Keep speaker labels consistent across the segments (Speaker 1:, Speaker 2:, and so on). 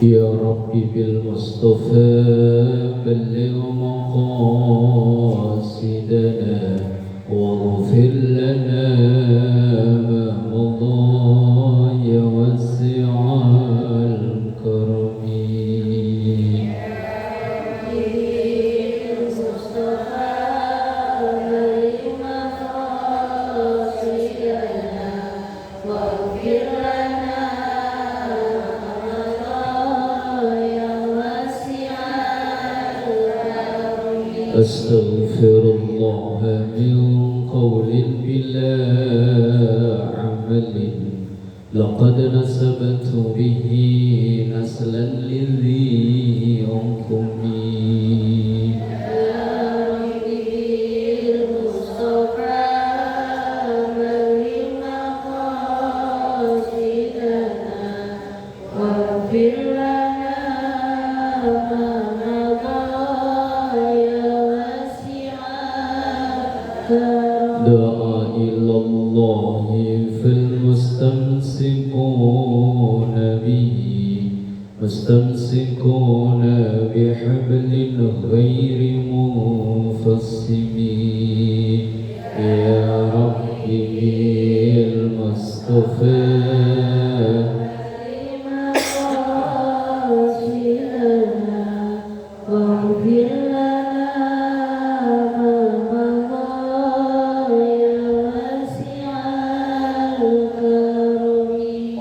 Speaker 1: Ya Rabbi bil Mustafa balligh maqasidana waghfir lana ma madha ya wasi'al karami. Astaghfirullah min qawlin bila amalin laqad nasabtu bihi naslan lidhi umkumi. Da'a ilallahi fil mustamsikuna bihi mustamsikuna bihablin ghairi mufassimi. Ya Rabbi bil Mustafa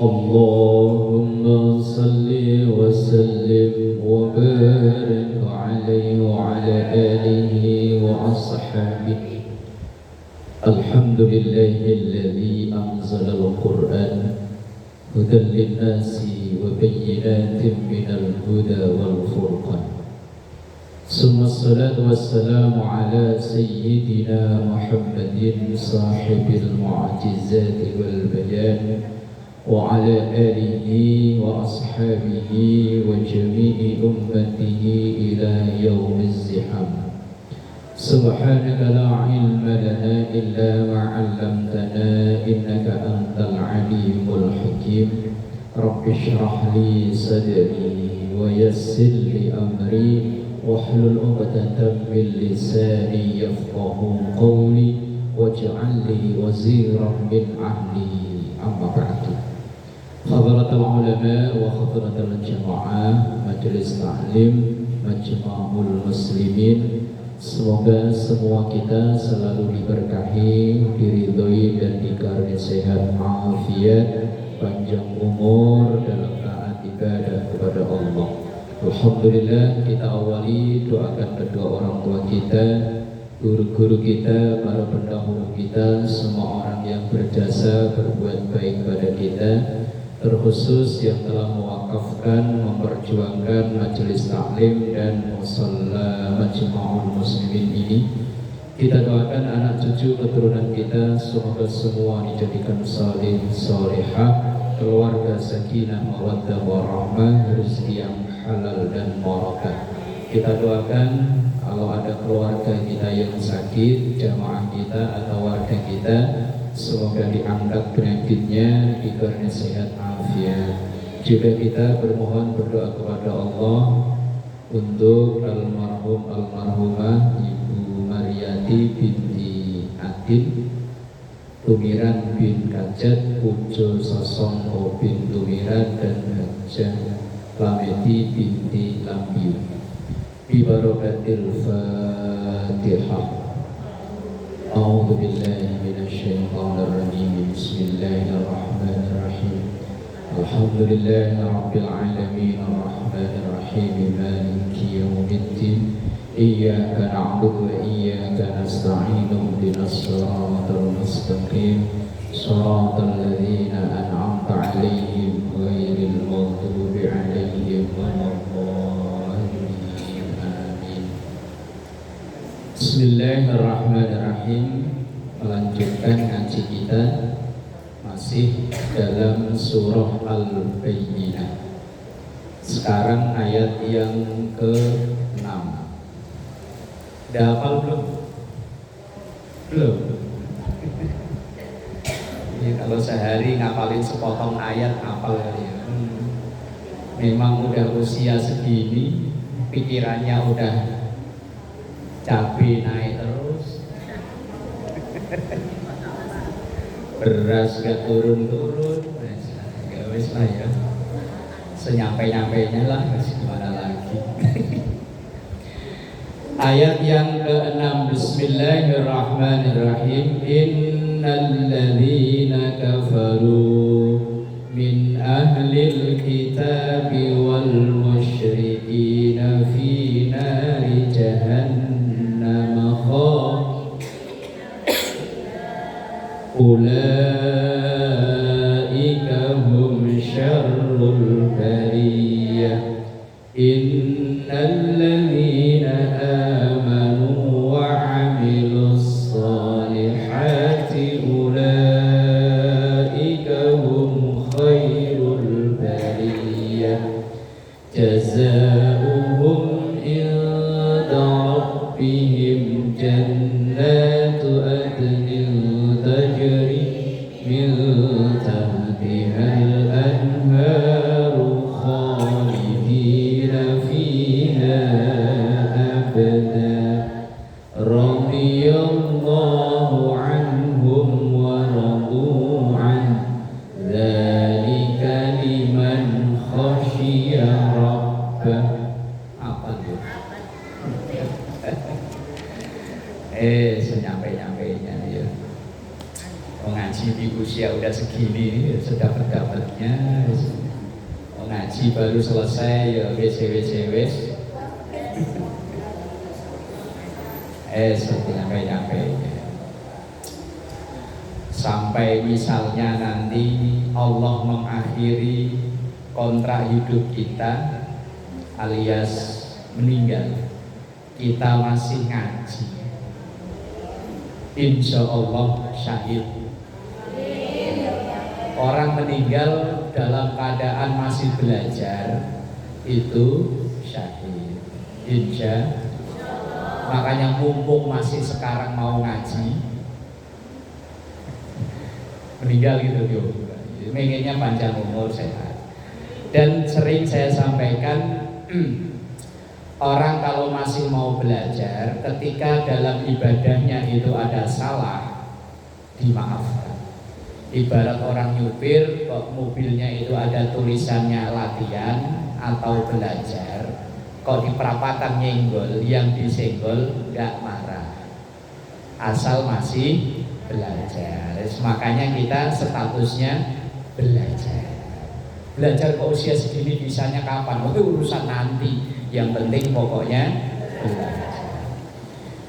Speaker 1: Allahumma salli wa sallim wa barik alaihi wa ala alihi wa ashabihi. Alhamdulillahilladzi anzala al-Qur'an hudan lin-nasi wa bayyinatin minal huda wal furqan. Summa salatu wassalamu ala sayyidina Muhammadin sahibil mu'jizati wal bayan wa ala alihi wa ashabihi wa jami'i ummatihi ila yaumiz ziham. Subhanaka la ilma lana illa ma 'allamtana innaka antal alimul hakim. Rabbi shrah li sadri wa yassir li amri wahlul 'uqdatam min lisani yafqahu qawli waj'al li waziran min ahli. Amma ba'du. Hadratul ulama wa hadratul jamaah majelis taklim majma'ul muslimin, semoga semua kita selalu diberkahi, diridhoi dan dikaruniai sehat afiat, panjang umur dalam taat ibadah kepada Allah. Alhamdulillah, kita awali doakan kedua orang tua kita, guru-guru kita, para pendahulu kita, semua orang yang berjasa berbuat baik pada kita, terkhusus yang telah mewakafkan, memperjuangkan majelis taklim dan musalla majma'ul muslimin ini. Kita doakan anak cucu keturunan kita, semoga semua dijadikan salih salihah, keluarga sakinah mawaddah warahmah, rezeki yang halal dan barakah. Kita doakan kalau ada keluarga kita yang sakit, jamaah kita atau warga kita, semoga diangkat penyakitnya, diberi sehat afiat. Juga kita bermohon berdoa kepada Allah untuk almarhum almarhumah Ibu Mariati binti Adin, Tumiran bin Kajat, Pujo Sosongko bin Tumiran, dan Hajah Lameti binti Lambiu. Bibarakatil Fatihah. A'udzu billahi minasyaitonir rajim. Bismillahirrahmanirrahim. Alhamdulillahi rabbil alamin arrahmanir rahim maliki yaumiddin. Iyyaka na'budu wa iyyaka nasta'in. Ihdinas siratal mustaqim. Shiratal ladzina an'amta 'alaihim ghairil maghdubi 'alaihim waladdallin. Amin. Bismillahirrahmanirrahim. Melanjutkan ngaji kita masih dalam surah Al-Bayyinah. Sekarang ayat yang ke-6. Udah hafal belum? Belum. Ya, kalau sehari ngapalin sepotong ayat hafal ya. Memang udah usia segini, pikirannya udah cabai naik terus, beras gak turun-turun, ya wes lah ya, senyampe-nyampainya lah, gimana lagi. Ayat yang ke-6, Bismillahirrahmanirrahim. Innal ladzina kafaru min ahlil kitabi wal musyrikina fi nari jahannam ulaika hum syarrul bariyah. Innal ladzina amanu wa 'amilus solihati ulaika hum khairul bariyah. Jazaohum 'inda rabbihim jannatu adnin tajri min tahtihal anharu khalidina fiha abada radiyallahu anhum wa radu an dzalika liman khasyiya rabbah. Apa tuh? Senyampe-nyampainya ya. Ngaji di usia udah segini sudah berdapatnya. Ngaji baru selesai ya wes. Senyampe-nyampainya. Sampai misalnya nanti Allah mengakhiri kontrak hidup kita alias meninggal, kita masih ngaji, insya Allah syahid. Orang meninggal dalam keadaan masih belajar itu syahid, insya. Makanya mumpung masih sekarang mau ngaji, meninggal gitu yuk. Pengennya panjang umur, sehat. Dan sering saya sampaikan, orang kalau masih mau belajar, ketika dalam ibadahnya itu ada salah, dimaafkan. Ibarat orang nyupir, kok mobilnya itu ada tulisannya latihan atau belajar, kok di perapatan nyenggol, yang disenggol nggak marah, asal masih belajar. Makanya kita statusnya belajar. Belajar ke usia segini bisanya kapan? Itu urusan nanti. Yang penting pokoknya belajar.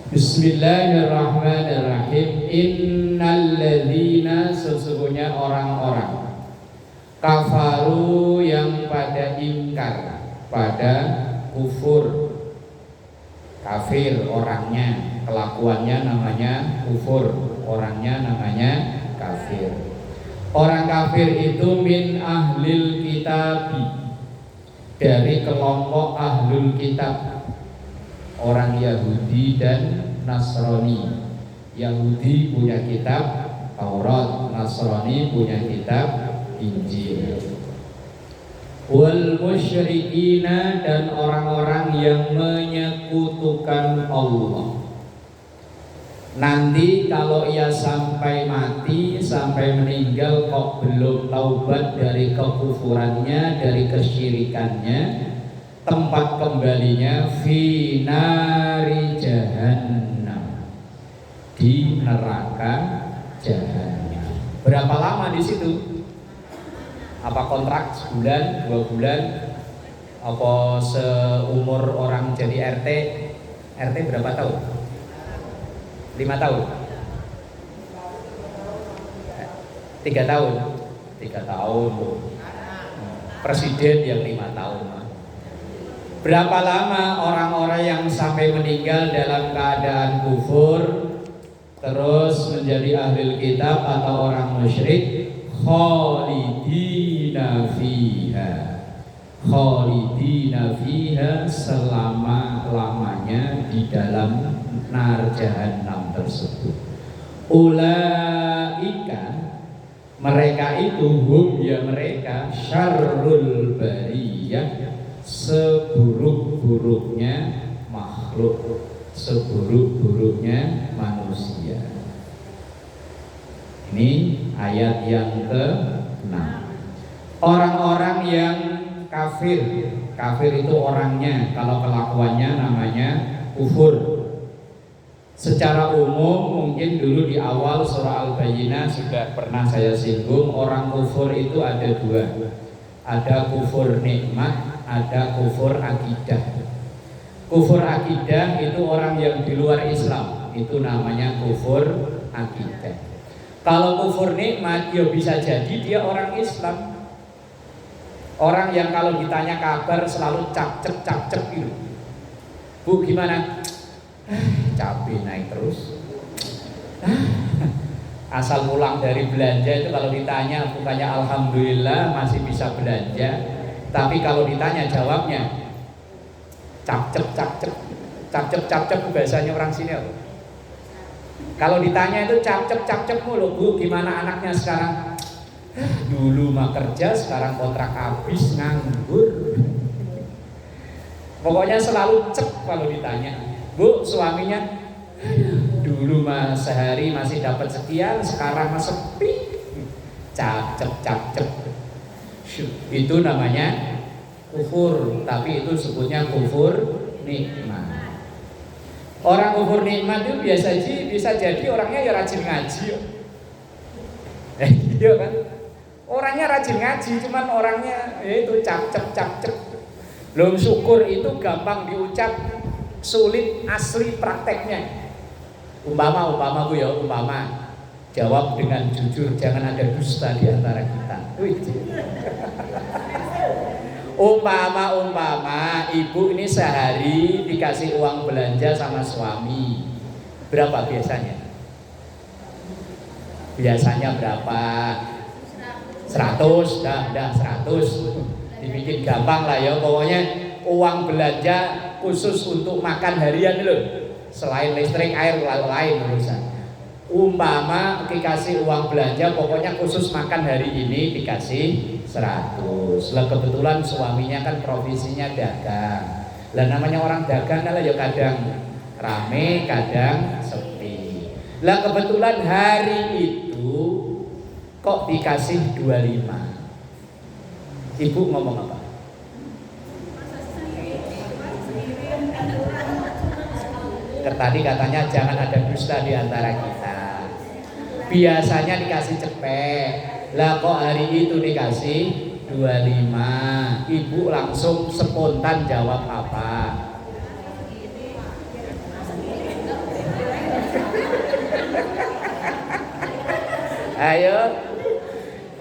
Speaker 1: Bismillahirrahmanirrahim. Innal ladzina, sesungguhnya orang-orang kafaru yang pada ingkar, pada kufur. Kafir orangnya, kelakuannya namanya kufur, orangnya namanya kafir. Orang kafir itu min ahlil kitabi, dari kelompok ahlul kitab, orang Yahudi dan Nasrani. Yahudi punya kitab Taurat, Nasrani punya kitab Injil. Wal musyrikina, dan orang-orang yang menyekutukan Allah. Nanti kalau ia sampai mati, sampai meninggal kok belum taubat dari kekufurannya, dari kesyirikannya, tempat kembalinya fi nari jahannam, di neraka jahannam. Berapa lama di situ? Apa kontrak sebulan, 2 bulan? Apa seumur orang jadi RT? RT berapa tahun? 5 tahun? 3 tahun? 3 tahun loh. Presiden yang 5 tahun. Berapa lama orang-orang yang sampai meninggal dalam keadaan kufur terus menjadi ahli kitab atau orang musyrik? Khalidina fiha, khalidina fiha, selama-lamanya di dalam nar jahannam tersebut. Ulaika, Mereka itu hum ya mereka syarrul bariyah, seburuk-buruknya makhluk, seburuk-buruknya manusia. Ini ayat yang ke-6. Orang-orang yang kafir, kafir itu orangnya, kalau kelakuannya namanya kufur. Secara umum mungkin dulu di awal surah Al-Bayyinah sudah pernah saya singgung, orang kufur itu ada dua. Ada kufur nikmat, ada kufur akidah. Kufur akidah itu orang yang di luar Islam, itu namanya kufur akidah. Kalau kufur nikmat, ya bisa jadi dia orang Islam. Orang yang kalau ditanya kabar selalu capcep gitu. Bu gimana? Cabai naik terus. Asal pulang dari belanja itu kalau ditanya bukannya alhamdulillah masih bisa belanja, tapi kalau ditanya jawabnya capcep bahasanya orang sini apa? Kalau ditanya itu capcep mulu, Bu gimana anaknya sekarang? Dulu mah kerja, sekarang kontrak habis nganggur. Pokoknya selalu cep kalau ditanya. Bu, suaminya dulu mah sehari masih dapat sekian, sekarang mah sepi. Capcep. Itu namanya kufur, tapi itu sebutnya kufur nikmat. Orang kufur nikmat itu bisa jadi orangnya ya rajin ngaji. Iya kan? Orangnya rajin ngaji, cuman orangnya itu capcep. Belum syukur itu gampang diucap, sulit asli prakteknya. Umpama jawab dengan jujur, jangan ada dusta di antara kita. Umpama ibu ini sehari dikasih uang belanja sama suami, berapa biasanya? Biasanya berapa? 100, dah 100. Dibikin gampang lah ya, pokoknya uang belanja khusus untuk makan harian loh, selain listrik, air, lain urusan. Umpama dikasih uang belanja, pokoknya khusus makan hari ini dikasih 100. Lah kebetulan suaminya kan profesinya dagang. Lah namanya orang dagang lah ya kadang rame, kadang sepi. Lah kebetulan hari itu kok dikasih 25. Ibu ngomong apa? Tadi katanya jangan ada dusta di antara kita. Biasanya dikasih cepet. Lah kok hari itu dikasih 25. Ibu langsung spontan jawab apa? Ayo,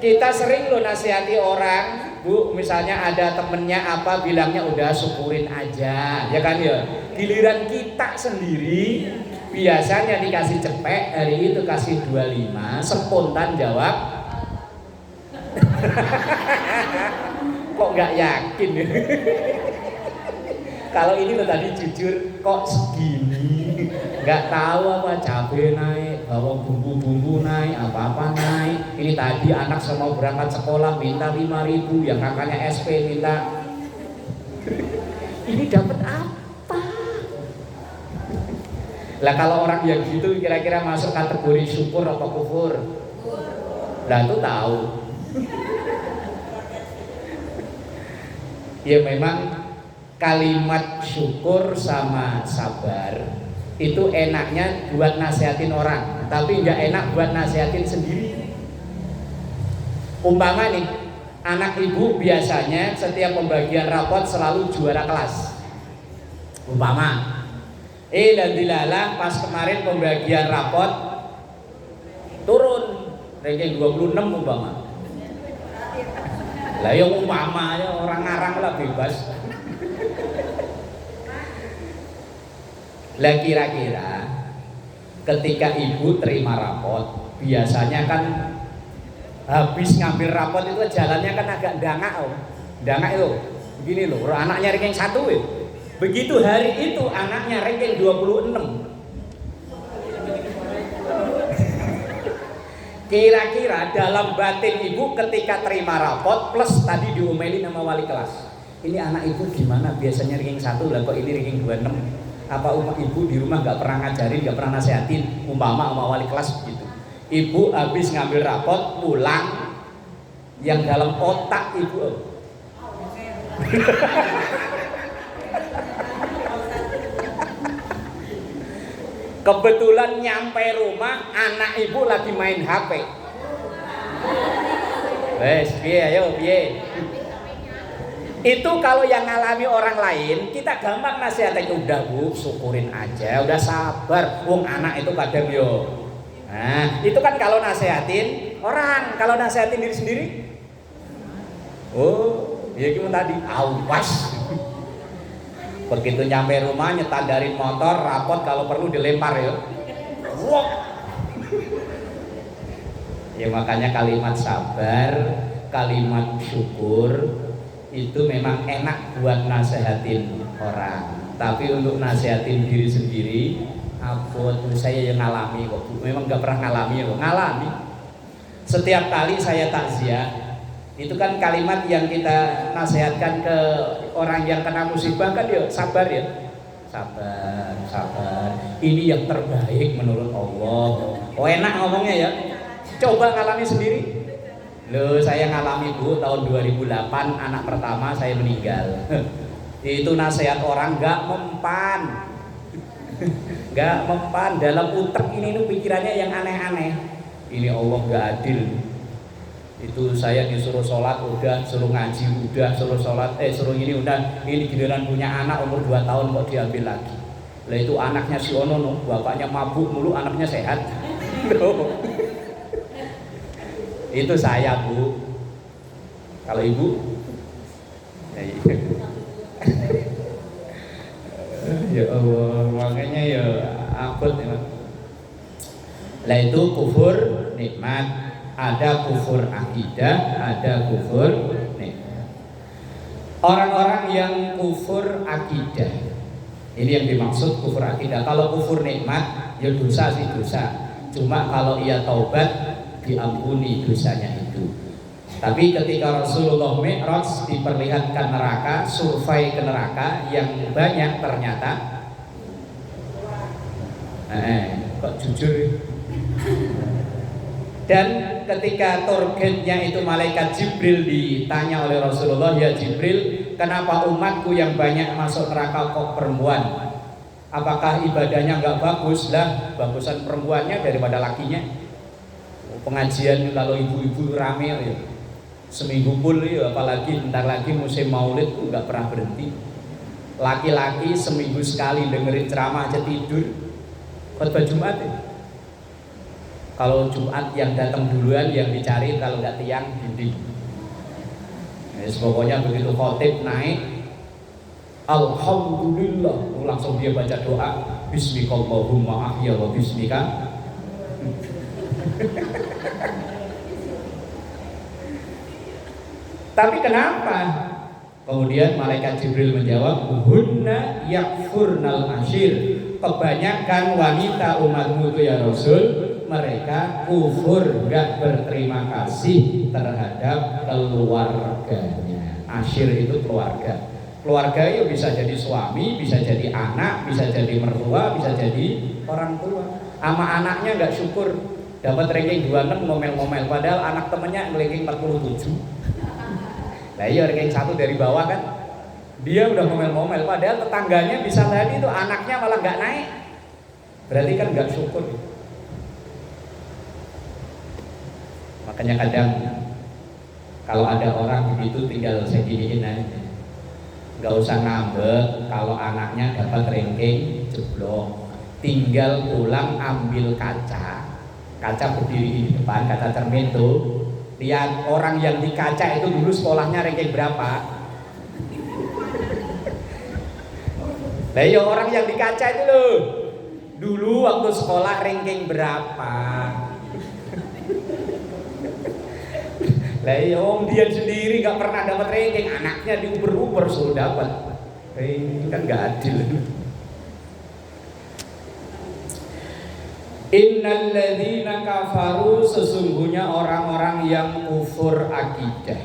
Speaker 1: kita sering loh nasihati orang, Bu, misalnya ada temennya apa, bilangnya udah syukurin aja, ya kan ya. Giliran kita sendiri biasanya dikasih cepek, hari itu kasih 25, spontan jawab. Kok nggak yakin? Kalau ini loh tadi jujur, kok segini? Nggak tahu apa, cabai naik, bawang bumbu naik, apa naik. Ini tadi anak semua berangkat sekolah minta 5.000, yang kakaknya SP minta. Ini dapat apa? Lah kalau orang yang gitu kira-kira masuk kategori syukur atau kufur? Lah itu tahu. Ya memang kalimat syukur sama sabar itu enaknya buat nasihatin orang, tapi nggak enak buat nasihatin sendiri. Umpama nih, anak ibu biasanya setiap pembagian rapot selalu juara kelas. Umpama, dan dilalah pas kemarin pembagian rapot turun ranking 26 umpama. Lah yang umpama ya orang ngarang lah bebas. Lah kira-kira ketika ibu terima rapot, biasanya kan habis ngambil rapot itu jalannya kan agak dangak itu begini loh, anaknya ranking 1 ya. Begitu hari itu anaknya ranking 26. Kira-kira dalam batin ibu ketika terima rapot plus tadi diomelin sama wali kelas, ini anak ibu gimana, biasanya ranking 1 lah kok ini ranking 26. Apa ibu di rumah nggak pernah ngajarin, nggak pernah nasehatin, umpama sama wali kelas begitu. Ibu habis ngambil rapot pulang, yang dalam otak ibu kebetulan nyampe rumah anak ibu lagi main HP. Wes, piye ayo piye. Itu kalau yang ngalami orang lain kita gampang nasihatin, udah Bu, syukurin aja, udah sabar. Wong anak itu kadang yo. Nah, itu kan kalau nasihatin orang, kalau nasihatin diri sendiri. Oh, ya gimana tadi? Awas. Begitu nyampe rumah nyetandarin motor, rapot kalau perlu dilempar ya. Wok. Ya makanya kalimat sabar, kalimat syukur itu memang enak buat nasehatin orang. Tapi untuk nasehatin diri sendiri, apa saya yang ngalami kok. Memang gak pernah ngalami kok. Ngalami. Setiap kali saya takziah, itu kan kalimat yang kita nasihatkan ke orang yang kena musibah kan ya, sabar ya, sabar, sabar, ini yang terbaik menurut Allah. Oh enak ngomongnya ya, coba ngalami sendiri. Loh saya ngalami Bu, tahun 2008 anak pertama saya meninggal. Itu nasihat orang gak mempan. Gak mempan, dalam utek ini pikirannya yang aneh-aneh. Ini Allah gak adil. Itu saya disuruh sholat udah, suruh ngaji udah, suruh sholat suruh ini udah, ini giliran punya anak umur 2 tahun kok diambil lagi. Lah itu anaknya si Ono no, bapaknya mabuk mulu, anaknya sehat. Itu saya Bu. Kalau ibu ya Allah, makanya ya abot ya. Lah itu kufur nikmat. Ada kufur akidah, ada kufur nikmat. Orang-orang yang kufur akidah, ini yang dimaksud kufur akidah. Kalau kufur nikmat, ya dosa sih dosa. Cuma kalau ia taubat, diampuni dosanya itu. Tapi ketika Rasulullah Mi'raj diperlihatkan neraka, survei ke neraka yang banyak ternyata, kok jujur. Dan ketika targetnya itu malaikat Jibril ditanya oleh Rasulullah, ya Jibril, kenapa umatku yang banyak masuk neraka kok perempuan? Apakah ibadahnya nggak bagus? Lah, bagusan perempuannya daripada lakinya. Pengajian kalau ibu-ibu rame ya, seminggu full ya, apalagi bentar lagi musim maulid nggak pernah berhenti. Laki-laki seminggu sekali dengerin ceramah aja tidur. Khotbah Jumat ya. Kalau Jumat yang datang duluan yang dicari, kalau nggak tiang dinding. Pokoknya begitu khotib naik, Alhamdulillah, langsung dia baca doa, Bismikallahumma ahya wa bismika. Tapi kenapa? Kemudian malaikat Jibril menjawab, hunna yakfurnal ashir. Kebanyakan wanita umatmu itu ya Rasul, mereka kufur, gak berterima kasih terhadap keluarganya. Ashir itu keluarga. Keluarga itu bisa jadi suami, bisa jadi anak, bisa jadi mertua, bisa jadi orang tua. Sama anaknya gak syukur, dapat ranking 26 ngomel-ngomel, padahal anak temennya ranking 47. Nah iya ranking 1 dari bawah kan, dia udah ngomel-ngomel, padahal tetangganya bisa tadi itu anaknya malah gak naik. Berarti kan gak syukur. Makanya kadang kalau ada orang begitu tinggal saya giniin aja, nggak usah ngambek kalau anaknya dapat ranking jeblok, tinggal pulang ambil kaca berdiri di depan, kaca cermin tuh, lihat orang yang di kaca itu dulu sekolahnya ranking berapa. Lah ya orang yang di kaca itu loh, dulu waktu sekolah ranking berapa. Lah ya om dia sendiri nggak pernah dapat ranking, anaknya diuber-uber suruh dapat. Ini kan nggak adil. Innalladzina kafaru, sesungguhnya orang-orang yang kufur akidah.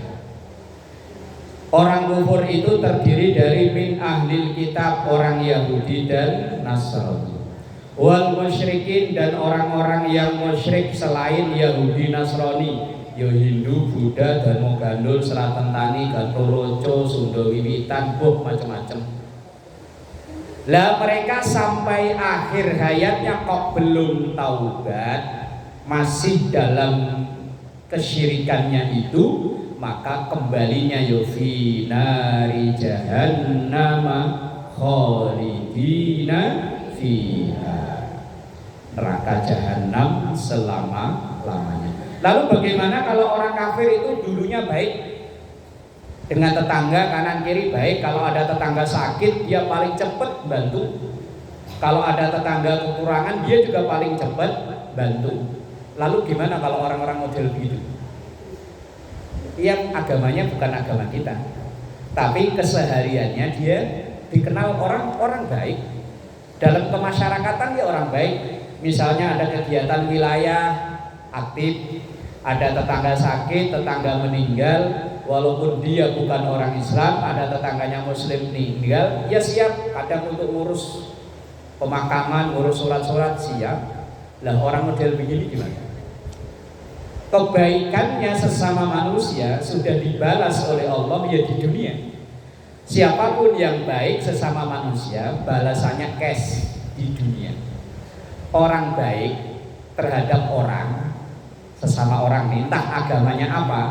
Speaker 1: Orang kufur itu terdiri dari min ahlil kitab, orang Yahudi dan Nasrani, wal musyrikin, dan orang-orang yang musyrik selain Yahudi Nasrani, ya Hindu, Buddha, Dharma Gandul, Seratentani, Gatoroco, Sunda Wiwitan, macam-macam. Lah mereka sampai akhir hayatnya kok belum taubat, masih dalam kesyirikannya itu, maka kembalinya yufi nari jahannama khalidina fiha, neraka jahanam selama-lamanya. Lalu bagaimana kalau orang kafir itu dulunya baik dengan tetangga kanan kiri, baik, kalau ada tetangga sakit dia paling cepat bantu, kalau ada tetangga kekurangan dia juga paling cepat bantu. Lalu gimana kalau orang-orang model begitu? Yang agamanya bukan agama kita, tapi kesehariannya dia dikenal orang baik, dalam kemasyarakatan dia orang baik. Misalnya ada kegiatan wilayah aktif, ada tetangga sakit, tetangga meninggal, walaupun dia bukan orang Islam, ada tetangganya Muslim meninggal, ya siap, kadang untuk ngurus pemakaman, ngurus surat-surat, siap. Lah orang model begini gimana? Kebaikannya sesama manusia sudah dibalas oleh Allah ya di dunia. Siapapun yang baik sesama manusia, balasannya cash di dunia. Orang baik terhadap orang, sesama orang, entah agamanya apa,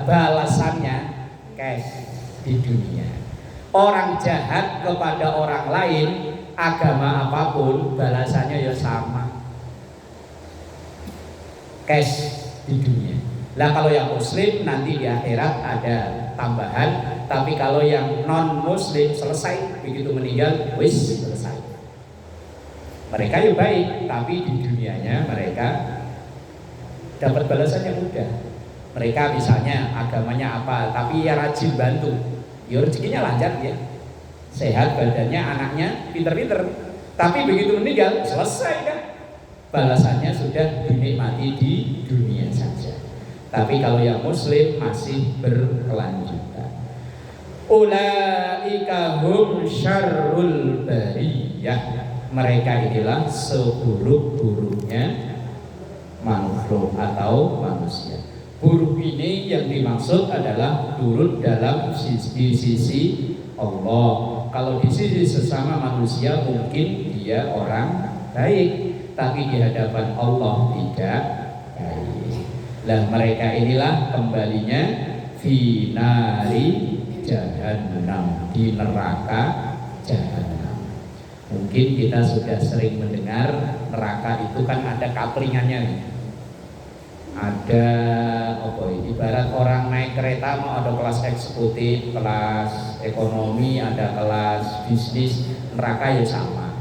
Speaker 1: balasannya cash di dunia. Orang jahat kepada orang lain, agama apapun, balasannya ya sama, cash di dunia. Lah kalau yang muslim nanti di akhirat ada tambahan, tapi kalau yang non muslim selesai, begitu meninggal wis selesai. Mereka ya baik, tapi di dunianya mereka dapat balasannya mudah. Mereka misalnya agamanya apa, tapi ya rajin bantu, ya rezekinya lancar ya, sehat badannya, anaknya pinter-pinter. Tapi begitu meninggal selesai kan, balasannya sudah dinikmati di dunia saja. Tapi kalau yang muslim masih berkelanjutan. Ulaika hum syarrul bariyah, mereka inilah seburuk-buruknya makhluk atau manusia. Buruk ini yang dimaksud adalah buruk dalam sisi Allah. Kalau di sisi sesama manusia mungkin dia orang baik, tapi di hadapan Allah tidak baik. Lah mereka inilah kembalinya fi nari jahannam, di neraka jahanam. Mungkin kita sudah sering mendengar neraka itu kan ada kaplingannya nih. Ada ibarat orang naik kereta mau ada kelas eksekutif, kelas ekonomi, ada kelas bisnis, neraka ya sama.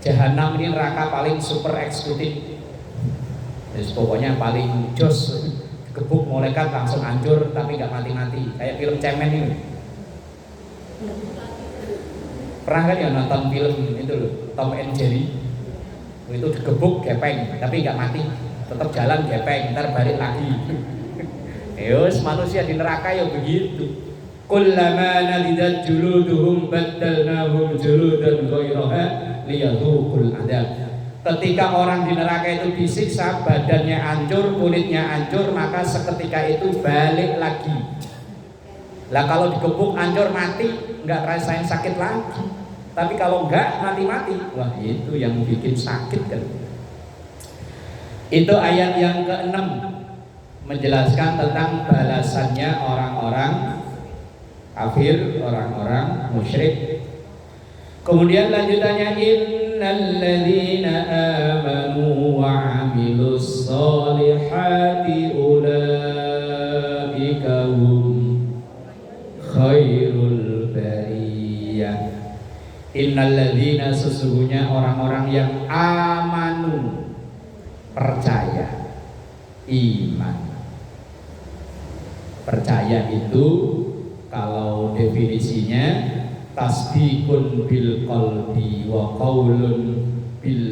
Speaker 1: Jahanam ini neraka paling super eksekutif. Jadi pokoknya paling jos, gebuk malaikat langsung hancur tapi nggak mati-mati, kayak film cemen ini. Pernah kan ya nonton film itu loh, Tom and Jerry? Itu digebuk gepeng tapi nggak mati, tetap jalan gepeng, ntar balik lagi. Yus manusia di neraka ya begitu. Kullama nadidat juluduhum baddalnahum juludan ghairaha liyadhuqul adab. Ketika orang di neraka itu disiksa, badannya hancur, kulitnya hancur, maka seketika itu balik lagi. Lah kalau digebuk hancur mati, nggak rasain sakit lagi. Tapi kalau enggak mati-mati, wah itu yang bikin sakit kan. Itu ayat yang ke-6 menjelaskan tentang balasannya orang-orang kafir, orang-orang musyrik. Kemudian lanjutannya innalladzina amanu wa 'amilus solihati ulaika hum khairul bariyah. Innalladzina, sesungguhnya orang-orang yang amanu, percaya, iman. Percaya itu kalau definisinya tasdiqun bil qalbi wa qaulun bil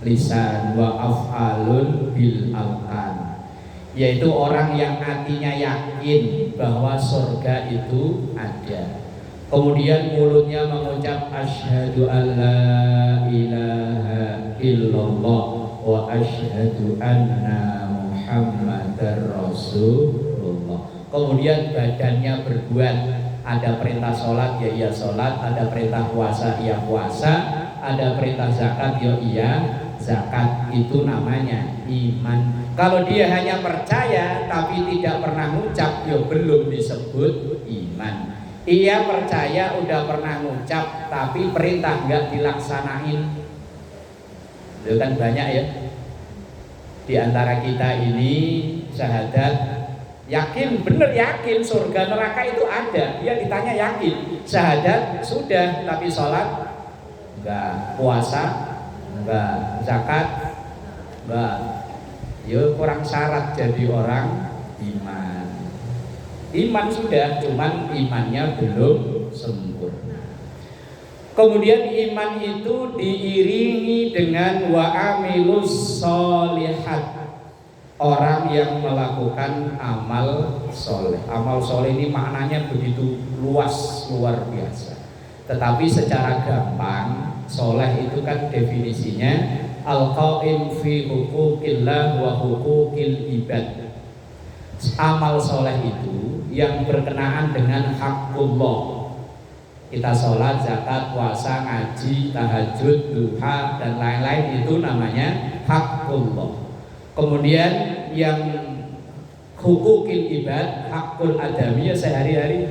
Speaker 1: lisan wa af'alun bil alqan, yaitu orang yang hatinya yakin bahwa surga itu ada, kemudian mulutnya mengucap asyhadu alla ilaha illallah wa asyhadu anna muhammadar rasulullah, kemudian badannya berbuat, ada perintah sholat ya iya sholat, ada perintah puasa ya puasa, ada perintah zakat ya iya zakat. Itu namanya iman. Kalau dia hanya percaya tapi tidak pernah ngucap, ya belum disebut iman. Ia percaya udah pernah ngucap tapi perintah nggak dilaksanain. Itu kan banyak ya di antara kita ini syahadat, yakin, bener yakin surga neraka itu ada, dia ditanya yakin, syahadat sudah tapi sholat enggak, puasa enggak, zakat enggak, ya kurang syarat jadi orang iman. Iman sudah, cuman imannya belum sempurna. Kemudian iman itu diiringi dengan wa amilus sholihat, orang yang melakukan amal soleh. Amal soleh ini maknanya begitu luas, luar biasa. Tetapi secara gampang, soleh itu kan definisinya al-qaim fi huquqillah wa huquqil ibad. Amal soleh itu yang berkenaan dengan hakullah. Kita sholat, zakat, puasa, ngaji, tahajud, duha, dan lain-lain itu namanya hakullah. Kemudian yang hukukil ibad, hakul adamiyah, sehari-hari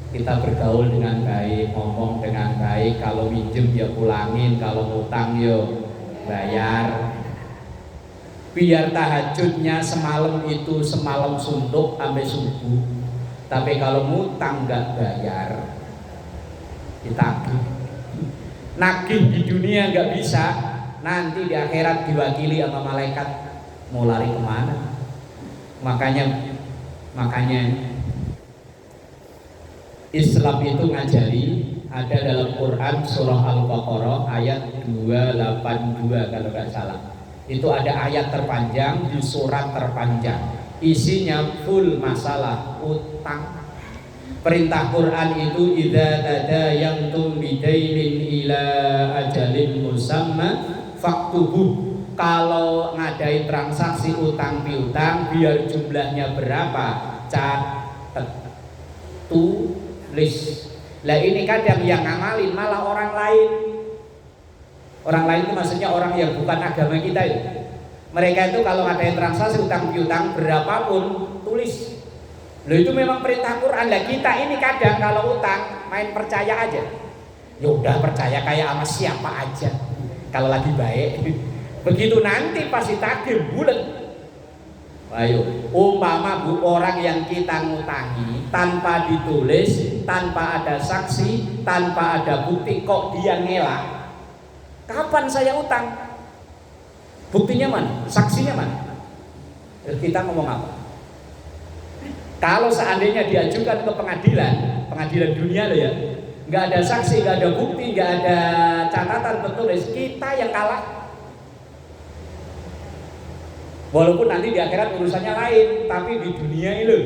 Speaker 1: kita bergaul dengan baik, ngomong dengan baik, kalau minjem ya pulangin, kalau ngutang ya bayar. Biar tahajudnya semalam itu semalam suntuk sampai subuh, tapi kalau ngutang nggak bayar, ditagih. Nagih di dunia nggak bisa, nanti di akhirat diwakili sama malaikat, mau lari kemana? Makanya Islam itu ngajari, ada dalam Quran surah Al-Baqarah ayat 282 kalau nggak salah. Itu ada ayat terpanjang di surat terpanjang, isinya full masalah utang. Perintah Quran itu idza tadayantum bidainin ila ajalin musamma faktubuh. Kalau ngadai transaksi utang piutang, biar jumlahnya berapa, catat, tulis. Lah ini kadang yang ngamalin malah orang lain. Orang lain itu maksudnya orang yang bukan agama kita itu. Mereka itu kalau ngadai transaksi utang piutang berapapun tulis. Loh itu memang perintah Quran. Lah kita ini kadang kalau utang main percaya aja. Ya udah percaya kayak sama siapa aja. Kalau lagi baik. Begitu nanti pasti takdir bulat. Ayo, umpama orang yang kita ngutangi tanpa ditulis, tanpa ada saksi, tanpa ada bukti, kok dia ngelak. Kapan saya utang? Buktinya mana? Saksinya mana? Kita ngomong apa? Kalau seandainya diajukan ke pengadilan dunia loh ya, nggak ada saksi, nggak ada bukti, nggak ada catatan tertulis, kita yang kalah. Walaupun nanti di akhirat urusannya lain, tapi di dunia ini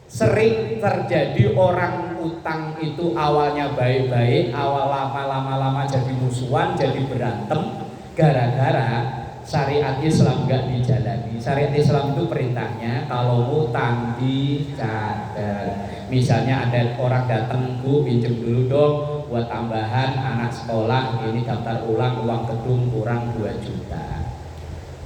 Speaker 1: sering terjadi orang utang itu awalnya baik-baik, awal lama-lama jadi musuhan, jadi berantem, gara-gara syariat Islam nggak dijalani. Syariat Islam itu perintahnya kalau utang dicatat. Misalnya ada orang datang, Bu pinjam dulu dong buat tambahan anak sekolah, ini daftar ulang uang gedung kurang 2 juta.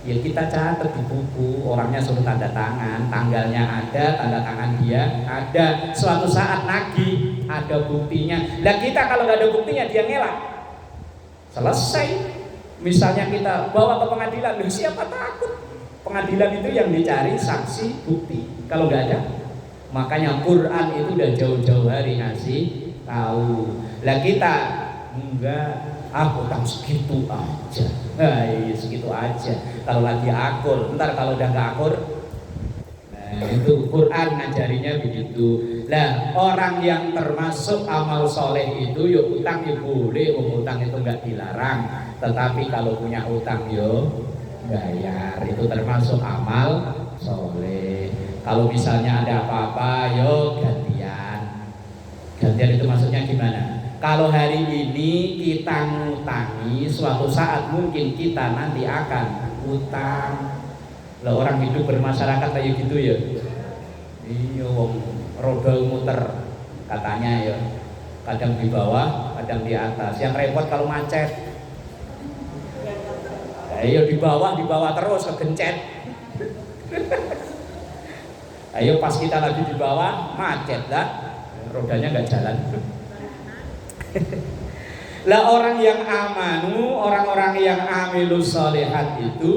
Speaker 1: Ya kita catat di buku, orangnya suruh tanda tangan, tanggalnya ada, tanda tangan dia ada, suatu saat nagih ada buktinya. Lah kita kalau nggak ada buktinya dia ngelak, selesai. Misalnya kita bawa ke pengadilan, loh siapa takut? Pengadilan itu yang dicari saksi bukti. Kalau nggak ada, makanya Quran itu udah jauh-jauh hari ngasih tahu. Lah kita enggak, utang segitu aja. Nah, iya segitu aja. Kalau lagi akur, ntar kalau udah nggak akur, nah itu Quran ngajarinya begitu. Lah orang yang termasuk amal soleh itu, yuk utang ya boleh, utang itu nggak dilarang. tetapi kalau punya utang yo bayar, itu termasuk amal soleh. Kalau misalnya ada apa-apa yo gantian. Gantian itu maksudnya gimana? Kalau hari ini kita ngutangi, suatu saat mungkin kita nanti akan utang. Lah orang hidup bermasyarakat kayak gitu ya. Iya wong roda muter katanya ya. Kadang di bawah, kadang di atas. Yang repot kalau macet. Ayo di bawah terus kegencet. Ayo pas kita lagi di bawah macet lah, rodanya nggak jalan. Lah orang yang amanu, orang-orang yang amilus sholihat itu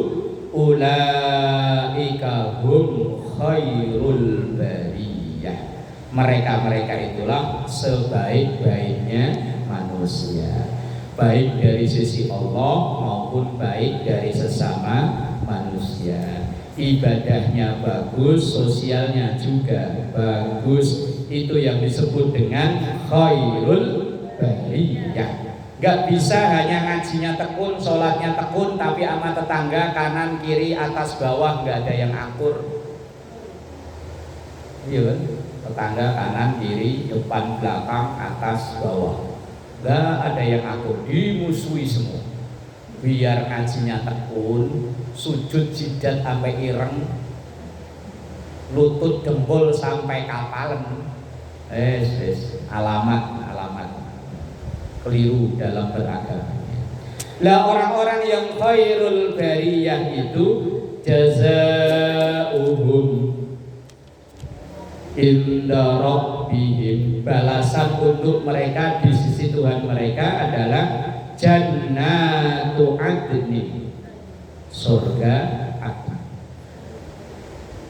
Speaker 1: ulaika hum khairul bariyah. Mereka itulah sebaik-baiknya manusia, baik dari sisi Allah maupun baik dari sesama manusia. Ibadahnya bagus, sosialnya juga bagus. Itu yang disebut dengan khairul bariyah. Gak bisa hanya ngajinya tekun, sholatnya tekun, tapi sama tetangga kanan kiri atas bawah gak ada yang akur. Iya kan? Tetangga kanan kiri depan belakang atas bawah, gak ada yang akur, dimusuhi semua. Biar ngajinya tekun, sujud jidat sampai ireng, lutut jempol sampai kapalen. Alamat keliru dalam beragama. Lah orang-orang yang khairul bariyah itu jazaohum inda rabbihim, balasan untuk mereka di sisi Tuhan mereka adalah jannatu adnin, surga adn.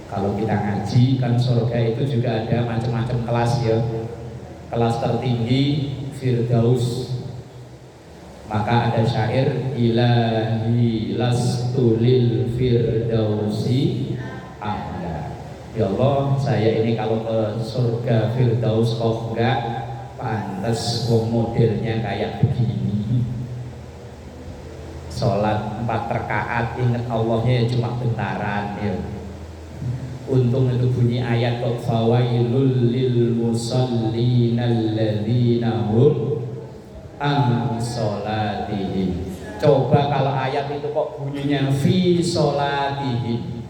Speaker 1: Kalau kita ngaji kan surga itu juga ada macam-macam kelas ya. Kelas tertinggi Firdaus. Maka ada syair ilahi lastu lil firdausi ahla. Ya Allah, saya ini kalau ke surga Firdaus kok enggak pantas, wong modelnya kayak begini. Sholat 4 rakaat ingat Allahnya ya cuma bentaran ya. Untung itu bunyi ayat kok fawailul lil musallin alladzina hum an sholatihim. Coba kalau ayat itu kok bunyinya fi sholatihim,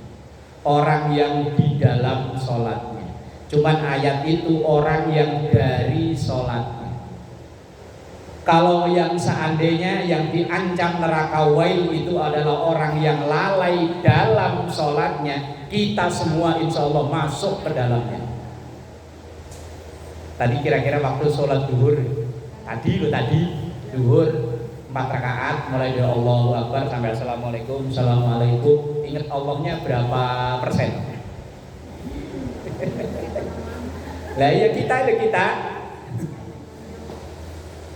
Speaker 1: orang yang di dalam sholatnya. Cuman ayat itu orang yang dari sholatnya. Kalau yang seandainya yang diancam neraka wail itu adalah orang yang lalai dalam sholatnya, kita semua insya Allah masuk ke dalamnya. Tadi kira-kira waktu sholat duhur, tadi duhur 4 rakaat mulai dari Allahu Akbar sampai Assalamualaikum, Assalamualaikum, ingat Allahnya berapa persen? Lah ya kita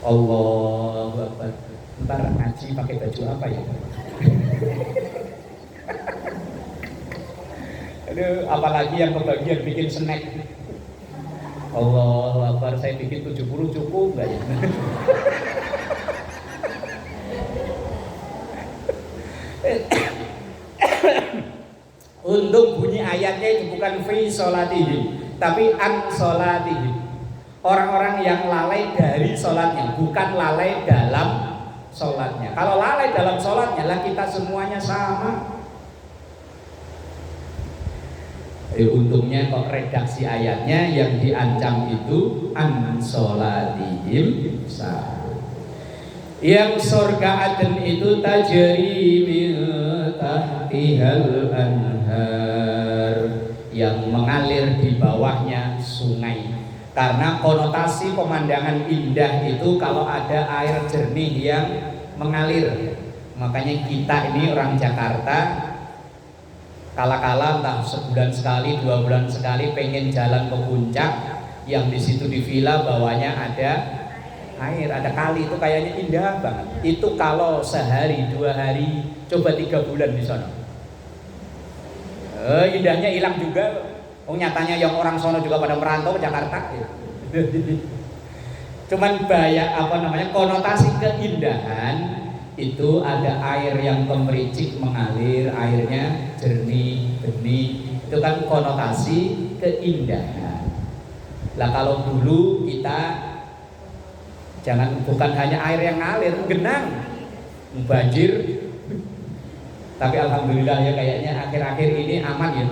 Speaker 1: Allahu Akbar. Ntar ngaji pakai baju apa ya? Aduh, apalagi yang kebagian bikin snack. Allahu Akbar, saya bikin 70 cukup enggak ya? Untung bunyi ayatnya itu bukan fi sholatihim, tapi an sholatihim. Orang-orang yang lalai dari sholatnya, bukan lalai dalam sholatnya. Kalau lalai dalam sholatnya lah kita semuanya sama. Untungnya kok redaksi ayatnya yang diancam itu an sholatihim sahun. Yang surga Aden itu tajri min tahtihal anhar, yang mengalir di bawahnya sungai. Karena konotasi pemandangan indah itu kalau ada air jernih yang mengalir. Makanya kita ini orang Jakarta kala-kala entah sebulan sekali, 2 bulan sekali pengen jalan ke puncak, yang di situ di villa bawahnya ada air, ada kali, itu kayaknya indah banget. Itu kalau sehari 2 hari, coba 3 bulan di sana. Indahnya hilang juga. Oh nyatanya yang orang sono juga pada merantau ke Jakarta ya. Cuman konotasi keindahan itu ada air yang gemericik mengalir, airnya jernih, bening. Itu kan konotasi keindahan. Lah kalau dulu kita bukan hanya air yang ngalir, genang, banjir. Tapi alhamdulillah ya kayaknya akhir-akhir ini aman ya.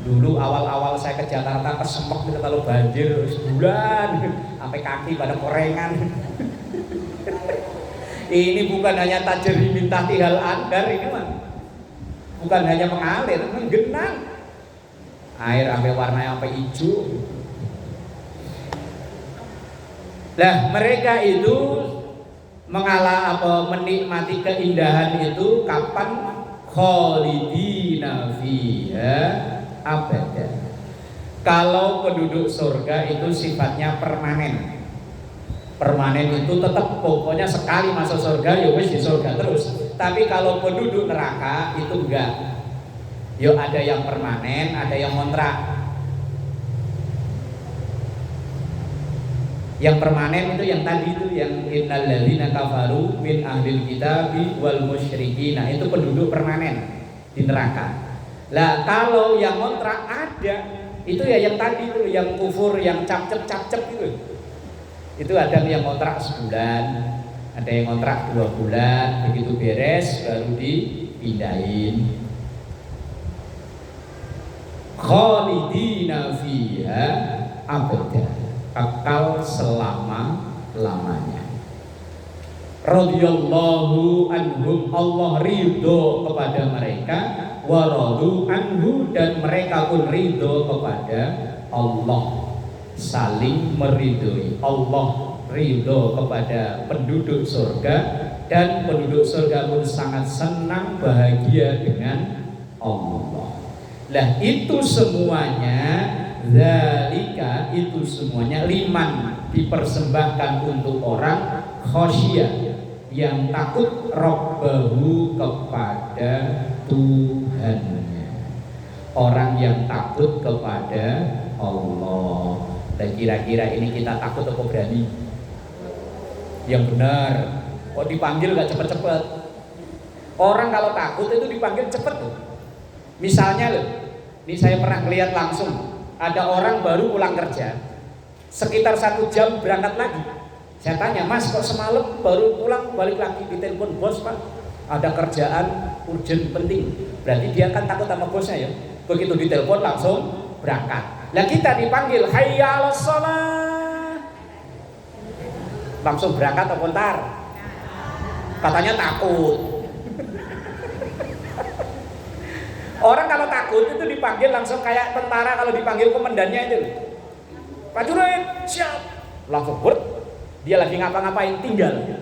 Speaker 1: Dulu awal-awal saya ke Jakarta kesemek gitu kalau banjir sebulan sampai kaki pada korengan. Ini bukan hanya tajri min tahtihal andar, ini mah bukan hanya mengalir, menggenang. Air sampai warnanya sampai hijau. Nah, mereka itu menikmati keindahan itu kapan? Khalidina fiha abada. Kalau penduduk surga itu sifatnya permanen. Permanen itu tetap pokoknya sekali masuk surga ya wis di surga terus. Tapi kalau penduduk neraka itu enggak. Yo ada yang permanen, ada yang kontrak. Yang permanen itu yang tadi itu yang innal ladzina kafaru min ahlil kitabi wal musyrikin. Nah, itu penduduk permanen di neraka. Lah kalau yang kontrak ada, itu ya yang tadi itu yang kufur, yang cap-cap itu. Itu ada yang kontrak sebulan, ada yang kontrak 2 bulan, begitu beres baru dipindahin. Khalidina fiha abada, kekal selama-lamanya. Radhiyallahu anhum, Allah ridho kepada mereka, wa radu anhu, dan mereka pun ridho kepada Allah. Saling meridhoi. Allah ridho kepada penduduk surga dan penduduk surga pun sangat senang bahagia dengan Allah. Lah itu semuanya zalika, itu semuanya liman, dipersembahkan untuk orang khasyah yang takut rabbahu, kepada Tuhannya. Orang yang takut kepada Allah. Dan kira-kira ini kita takut atau berani? Yang benar. Kok dipanggil gak cepet-cepet? Orang kalau takut itu dipanggil cepet loh. Misalnya loh, ini saya pernah lihat langsung, ada orang baru pulang kerja, sekitar 1 jam berangkat lagi. Saya tanya, Mas kok semalam baru pulang, balik lagi? Ditelepon bos, Pak, ada kerjaan urgent penting. Berarti dia kan takut sama bosnya ya. Begitu ditelepon langsung berangkat. Lah kita dipanggil hayya 'alas shalah, langsung berangkat atau bentar? Katanya takut. Orang kalau takut itu dipanggil langsung kayak tentara kalau dipanggil komandannya itu. Pak Jurid, siap. Langsung dia lagi ngapa-ngapain tinggal.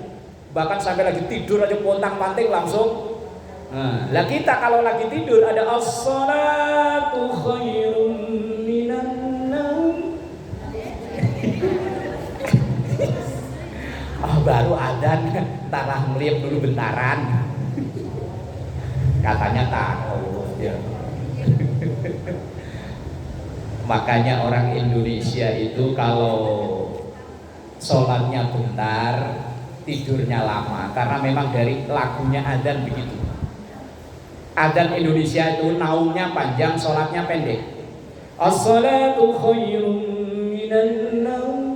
Speaker 1: Bahkan sampai lagi tidur aja pontang-panting langsung. Nah, lah kita kalau lagi tidur ada as-salatu khairum minan naum. Baru adzan, entahlah melihat dulu bentaran. Katanya takut ya. Makanya orang Indonesia itu kalau sholatnya bentar, tidurnya lama, karena memang dari lagunya adzan begitu. Adzan Indonesia itu naumnya panjang, sholatnya pendek. As-salatu khairum minan naum.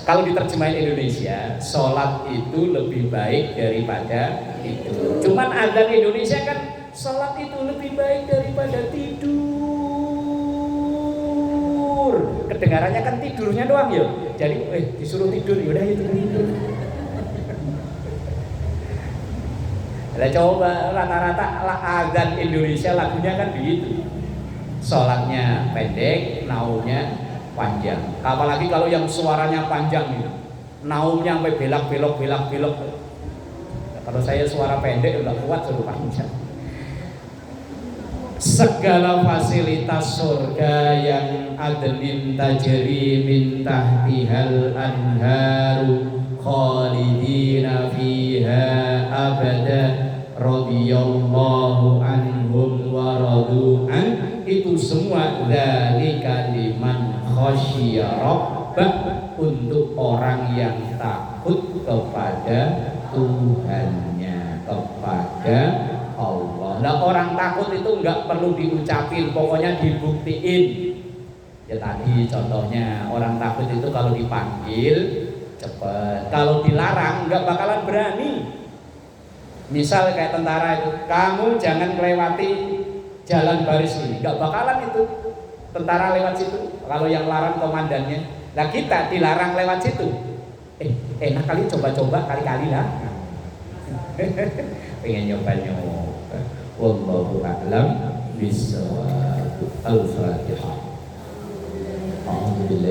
Speaker 1: Kalau diterjemahin Indonesia, sholat itu lebih baik daripada tidur. Cuman adzan Indonesia kan sholat itu lebih baik daripada tidur. Kedengarannya kan tidurnya doang ya. Jadi disuruh tidur, yaudah itu tidur. Nah, coba rata-rata adzan Indonesia lagunya kan begitu. Sholatnya pendek, naumnya panjang. Apalagi kalau yang suaranya panjang gitu, naumnya sampai belak-belok. Nah, kalau saya suara pendek udah kuat suruh panjang. Segala fasilitas surga yang adlin tajri min tahtihal anharu khalidina fiha abada radhiyallahu anhum wa radu an, itu semua dzalika liman khasyiya rabbah, untuk orang yang takut kepada Tuhannya, kepada Allah. Nah, orang takut itu nggak perlu diucapin, pokoknya dibuktiin. Ya tadi contohnya, orang takut itu kalau dipanggil cepet, kalau dilarang nggak bakalan berani. Misal kayak tentara itu, kamu jangan melewati jalan baris ini, nggak bakalan itu tentara lewat situ kalau yang larang komandannya. Nah kita dilarang lewat situ, enak kali coba-coba kali-kali lah. Pengen nyoba-nyoba. Wallahu a'lam bishawab. Al-Fatihah. Alhamdulillah.